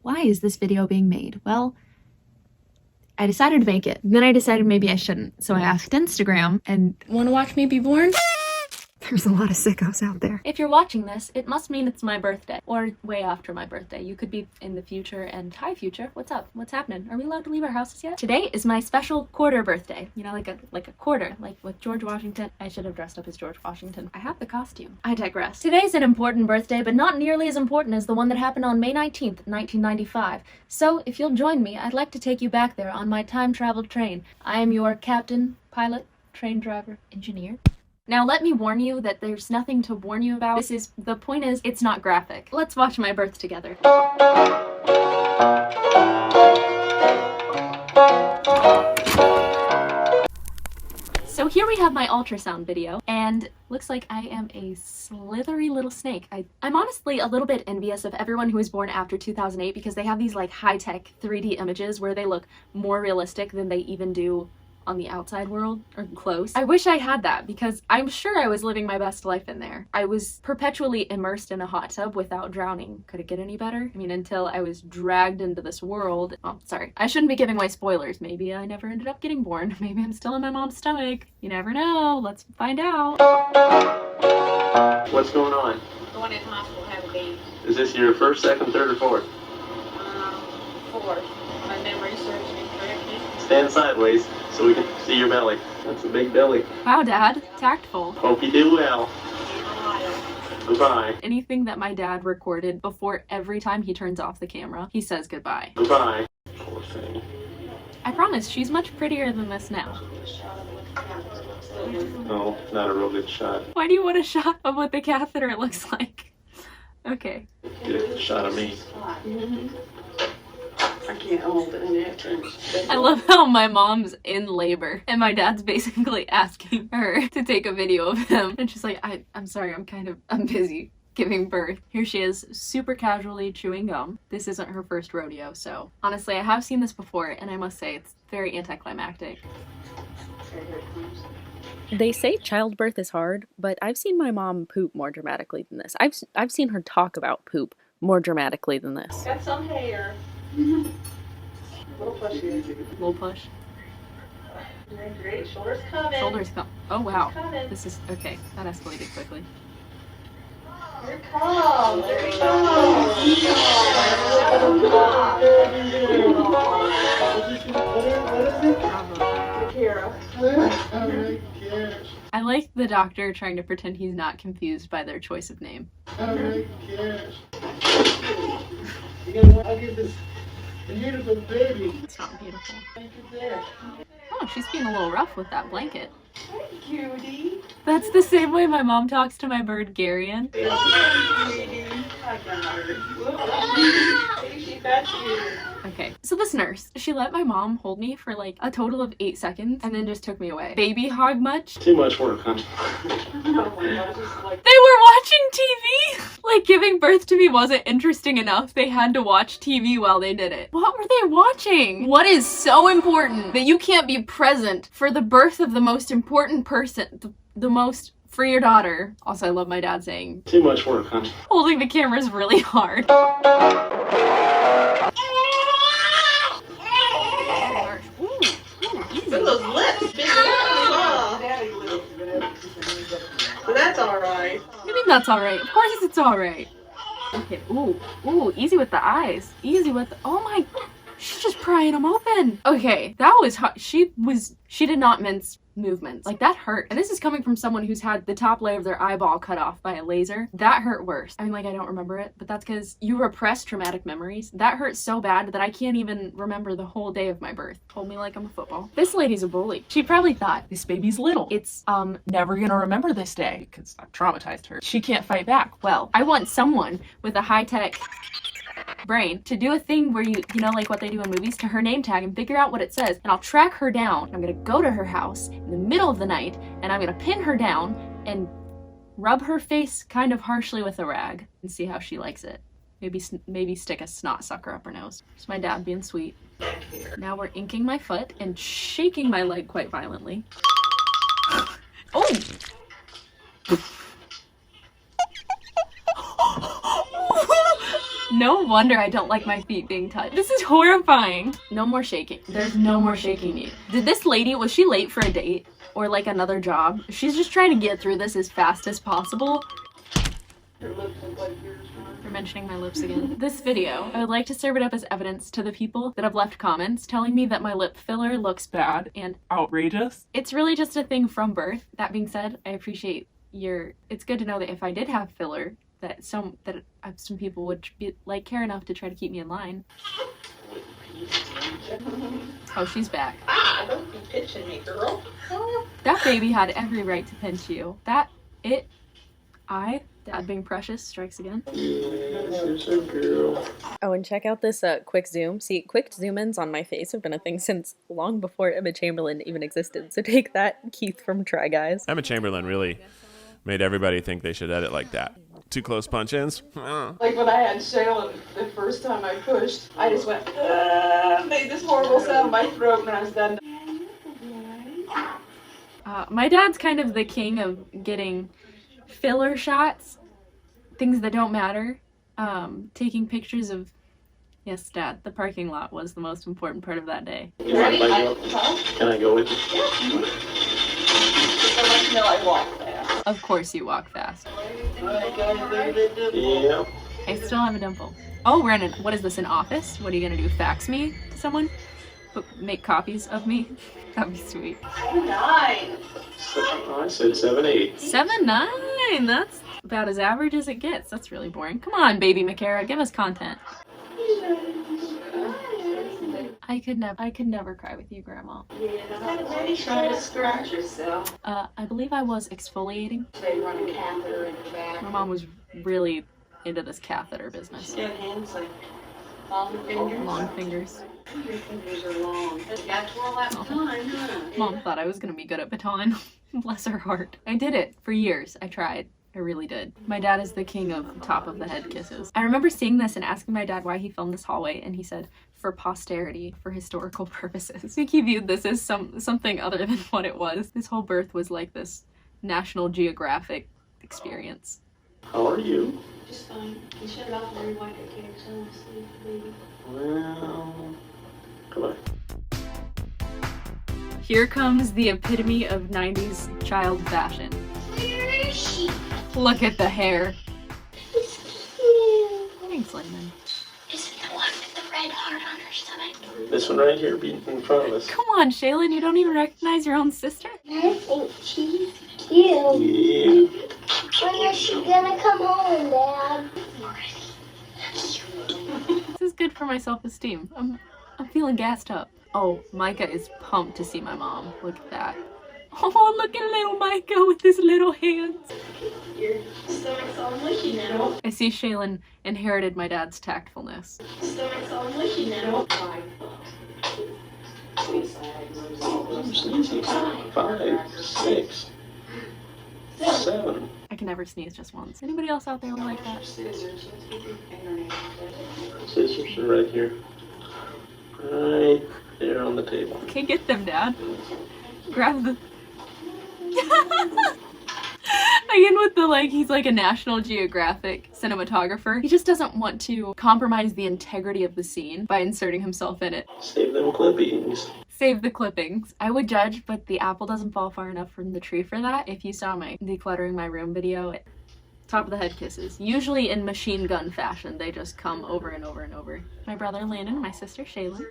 why is this video being made? Well, I decided to make it. Then I decided maybe I shouldn't. So I asked Instagram and wanna watch me be born? There's a lot of sickos out there. If you're watching this, it must mean it's my birthday. Or way after my birthday. You could be in the future and hi future. What's up? What's happening? Are we allowed to leave our houses yet? Today is my special quarter birthday. You know, like a quarter. Like with George Washington. I should have dressed up as George Washington. I have the costume. I digress. Today's an important birthday, but not nearly as important as the one that happened on May 19th, 1995. So if you'll join me, I'd like to take you back there on my time-traveled train. I am your captain, pilot, train driver, engineer. Now let me warn you that there's nothing to warn you about. The point is, it's not graphic. Let's watch my birth together. So here we have my ultrasound video, and looks like I am a slithery little snake. I'm honestly a little bit envious of everyone who was born after 2008 because they have these like high-tech 3D images where they look more realistic than they even do on the outside world, or close. I wish I had that because I'm sure I was living my best life in there. I was perpetually immersed in a hot tub without drowning. Could it get any better? I mean, until I was dragged into this world. Oh, sorry. I shouldn't be giving away spoilers. Maybe I never ended up getting born. Maybe I'm still in my mom's stomach. You never know. Let's find out. What's going on? Going in hospital, have a baby. Is this your first, second, third, or fourth? Fourth. My memory serves me correctly. Stand sideways so we can see your belly. That's a big belly. Wow, Dad. Tactful. Hope you do well. Goodbye. Anything that my dad recorded before every time he turns off the camera, he says goodbye. Goodbye. Poor thing. I promise, she's much prettier than this now. No, not a real good shot. Why do you want a shot of what the catheter looks like? Okay. Get a shot of me. I can't hold it in there. I love how my mom's in labor and my dad's basically asking her to take a video of him. And she's like, I'm sorry, I'm busy giving birth. Here she is, super casually chewing gum. This isn't her first rodeo, so honestly, I have seen this before and I must say it's very anticlimactic. They say childbirth is hard, but I've seen my mom poop more dramatically than this. I've seen her talk about poop more dramatically than this. Got some hair. Little push here. Little push. Doing great. Shoulders coming. Shoulders come. Oh wow. Coming. This is okay. That escalated quickly. Here it comes. There it comes. Micarah. I like the doctor trying to pretend he's not confused by their choice of name. I'll give this beautiful baby. It's not beautiful. Thank you there. Oh, she's being a little rough with that blanket. Hey, cutie. That's the same way my mom talks to my bird Garion. Hey, cutie. I got her. Whoop. She got you. Okay, so this nurse, she let my mom hold me for like a total of 8 seconds and then just took me away. Baby hog much? Too much work, huh? Oh my God, just like. They were watching TV! Like giving birth to me wasn't interesting enough. They had to watch TV while they did it. What were they watching? What is so important that you can't be present for the birth of the most important person, the most for your daughter? Also, I love my dad saying, Too much work, huh? holding the cameras really hard. Those lips. Big lips. But that's alright. What do you mean that's alright? Of course it's alright. Okay, ooh, easy with the eyes. Easy with the, oh my, she's just prying them open. Okay, that was hot. She did not mince movements. Like, that hurt. And this is coming from someone who's had the top layer of their eyeball cut off by a laser. That hurt worse. I mean, like, I don't remember it, but that's because you repress traumatic memories. That hurt so bad that I can't even remember the whole day of my birth. Hold me like I'm a football. This lady's a bully. She probably thought, This baby's little. it's, Never gonna remember this day because I've traumatized her. She can't fight back. well, I want someone with a high-tech brain to do a thing where you know, like what they do in movies, to her name tag and figure out what it says, and I'll track her down. I'm gonna go to her house in the middle of the night and I'm gonna pin her down and rub her face kind of harshly with a rag and see how she likes it. Maybe stick a snot sucker up her nose. It's my dad being sweet. Now we're inking my foot and shaking my leg quite violently. Oh! No wonder I don't like my feet being touched. This is horrifying. No more shaking. There's no more shaking needed. Did this lady, was she late for a date? Or like another job? She's just trying to get through this as fast as possible. You're mentioning my lips again. This video, I would like to serve it up as evidence to the people that have left comments telling me that my lip filler looks bad and Outrageous. it's really just a thing from birth. That being said, I appreciate it's good to know that if I did have filler, that some people would care enough to try to keep me in line. Oh, she's back. Don't be pitching me, girl. That baby had every right to pinch you. Dad being precious strikes again. Yes, a girl. Oh, and check out this quick zoom. See, quick zoom-ins on my face have been a thing since long before Emma Chamberlain even existed. So take that, Keith from Try Guys. Emma Chamberlain really made everybody think they should edit like that. Too close punch-ins? Like when I had Shaylin the first time I pushed, I just went, made this horrible sound in my throat and I was done. My dad's kind of the king of getting filler shots, things that don't matter, taking pictures of, yes, Dad, the parking lot was the most important part of that day. You mind if I go? Can I go with you? Just to let you know I walk fast. Of course you walk fast. Yeah. I still have a dimple. Oh, we're in what is this, an office? What are you gonna do, fax me to someone? Make copies of me? That'd be sweet. 9. I said 7-8. 7-9, that's about as average as it gets. That's really boring. Come on, baby Micarah, give us content. I could never cry with you, Grandma. Try to scratch yourself. I believe I was exfoliating. They run a catheter in your back. My mom was really into this catheter business. She had hands like long fingers. Long fingers. Your fingers are long. You got to roll that time, huh? Mom thought I was gonna be good at baton. Bless her heart. I did it for years. I tried. I really did. My dad is the king of top of the head kisses. I remember seeing this and asking my dad why he filmed this hallway, and he said, for posterity, for historical purposes. I think he viewed this as something other than what it was. This whole birth was like this National Geographic experience. How are you? Just fine. You shut it off and rewind it, okay? So I'm asleep, baby. Well, come on. Here comes the epitome of 90s child fashion. Where is she? Look at the hair. It's cute. Thanks, Lyndon. Is it the one with the red heart on her stomach? This one right here be in front of us. Come on, Shaylin, you don't even recognize your own sister? I think she's cute. Yeah. When is she gonna come home, Dad? This is good for my self-esteem. I'm feeling gassed up. Oh, Micah is pumped to see my mom. Look at that. Oh, look at little Micah with his little hands. Your stomach's all mushy now. I see Shaylin inherited my dad's tactfulness. Stomach's all mushy now. 5, 6, 7. I can never sneeze just once. Anybody else out there like that? Scissors. Scissors are right here. Right there on the table. Okay, get them, Dad. Grab the... Again with the he's like a National Geographic cinematographer. He just doesn't want to compromise the integrity of the scene by inserting himself in it. Save them clippings. Save the clippings. I would judge, but the apple doesn't fall far enough from the tree for that. If you saw my decluttering my room video, top of the head kisses. Usually in machine gun fashion, they just come over and over and over. My brother Landon, my sister Shaylin.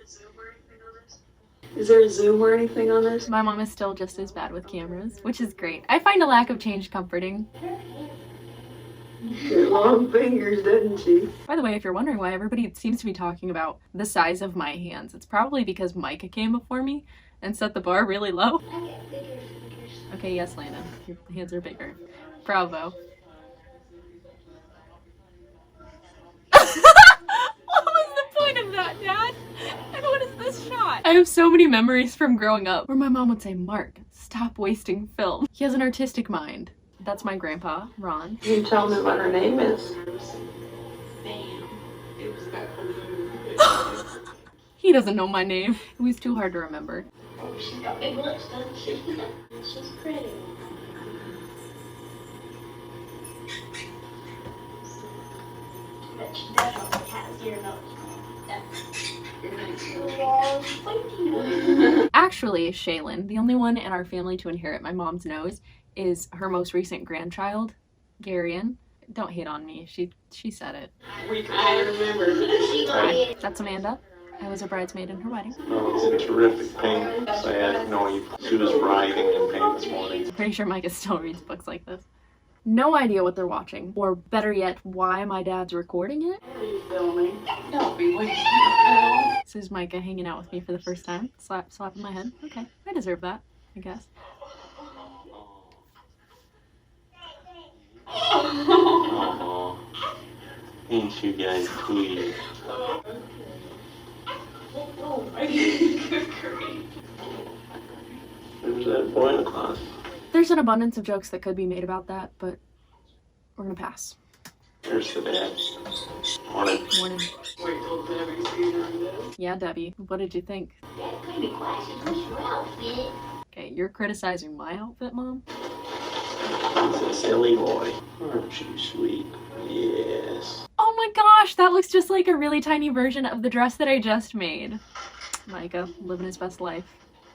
Is there a zoom or anything on this? My mom is still just as bad with cameras, which is great. I find a lack of change comforting. Got long fingers, doesn't she? By the way, if you're wondering why everybody seems to be talking about the size of my hands, it's probably because Micah came before me and set the bar really low. Okay, yes, Landon, your hands are bigger. Bravo. What was the point of that, Dad? And what is this shot? I have so many memories from growing up where my mom would say, Mark, stop wasting film. He has an artistic mind. That's my grandpa, Ron. You can tell me what her name is. He doesn't know my name. It was too hard to remember. Oh, she's got big lips, doesn't she? She's pretty. But she definitely has your nose. Actually, Shaylin, the only one in our family to inherit my mom's nose, is her most recent grandchild, Garion. Don't hate on me. She said it. I remember. That's Amanda. I was a bridesmaid in her wedding. No, he's in terrific pain. Sad. No, she was writhing in pain this morning. Pretty sure Micah still reads books like this. No idea what they're watching, or better yet, why my dad's recording it. What are you filming? Don't be wasting This is Micah hanging out with me for the first time. Slapping my head. Okay, I deserve that, I guess. Oh, ain't you guys sweet? Oh my good grief. There's that boy in the class. There's an abundance of jokes that could be made about that, but we're gonna pass. There's the dad. Morning. Morning. Wait till Debbie sees her this. Yeah, Debbie, what did you think? That creepy glasses, what's your outfit? Okay, you're criticizing my outfit, Mom? He's a silly boy. Aren't you sweet? Yes. Oh my gosh, that looks just like a really tiny version of the dress that I just made. Micah, living his best life,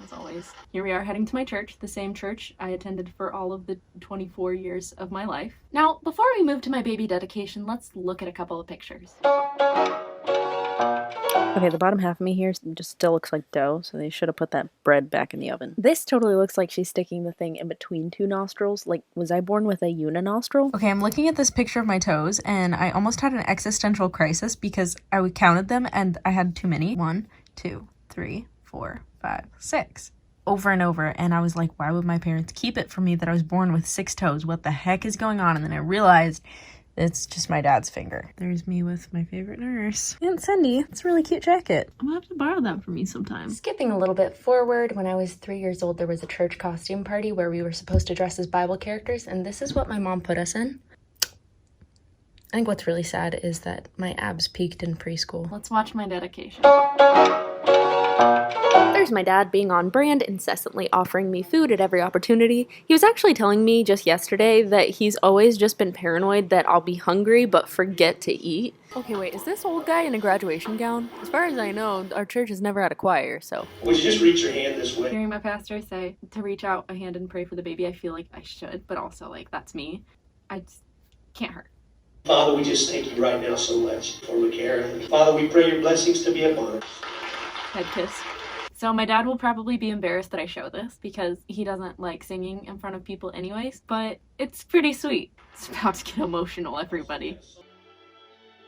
as always. Here we are heading to my church, the same church I attended for all of the 24 years of my life. Now, before we move to my baby dedication, let's look at a couple of pictures. Okay, the bottom half of me here just still looks like dough, so they should have put that bread back in the oven. This totally looks like she's sticking the thing in between two nostrils. Like, was I born with a uninostril? Okay, I'm looking at this picture of my toes, and I almost had an existential crisis because I counted them and I had too many. 1, 2, 3, 4, 5, 6. Over and over, and I was like, why would my parents keep it from me that I was born with 6 toes? What the heck is going on? And then I realized it's just my dad's finger. There's me with my favorite nurse. Aunt Cindy, it's a really cute jacket. I'm gonna have to borrow that from me sometime. Skipping a little bit forward, when I was 3 years old, there was a church costume party where we were supposed to dress as Bible characters, and this is what my mom put us in. I think what's really sad is that my abs peaked in preschool. Let's watch my dedication. There's my dad being on brand, incessantly offering me food at every opportunity. He was actually telling me just yesterday that he's always just been paranoid that I'll be hungry but forget to eat. Okay, wait, is this old guy in a graduation gown? As far as I know, our church has never had a choir, so. Would you just reach your hand this way? Hearing my pastor say to reach out a hand and pray for the baby, I feel like I should, but also, like, that's me. I just can't hurt. Father, we just thank you right now so much for Micarah. Father, we pray your blessings to be upon her. Head kiss. So my dad will probably be embarrassed that I show this because he doesn't like singing in front of people anyways, but it's pretty sweet. It's about to get emotional, everybody.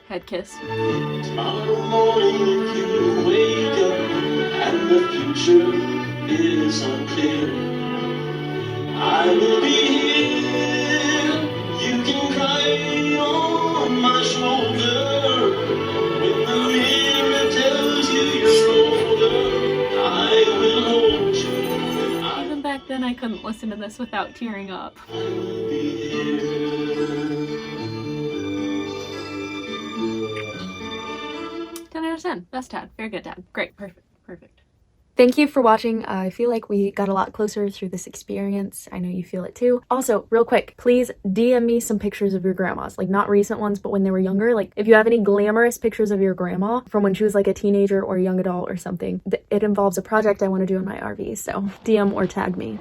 Head kiss. Tomorrow morning you wake up and the future is unclear. I will be here. You can cry on my shoulder when the mirror tells you you're older. I will hold you. Even back then I couldn't listen to this without tearing up. I will be here. 10 out of 10. Best dad. Very good dad. Great. Perfect. Thank you for watching. I feel like we got a lot closer through this experience. I know you feel it too. Also, real quick, please DM me some pictures of your grandmas. Like, not recent ones, but when they were younger. Like, if you have any glamorous pictures of your grandma from when she was like a teenager or a young adult or something, it involves a project I want to do in my RV. So DM or tag me.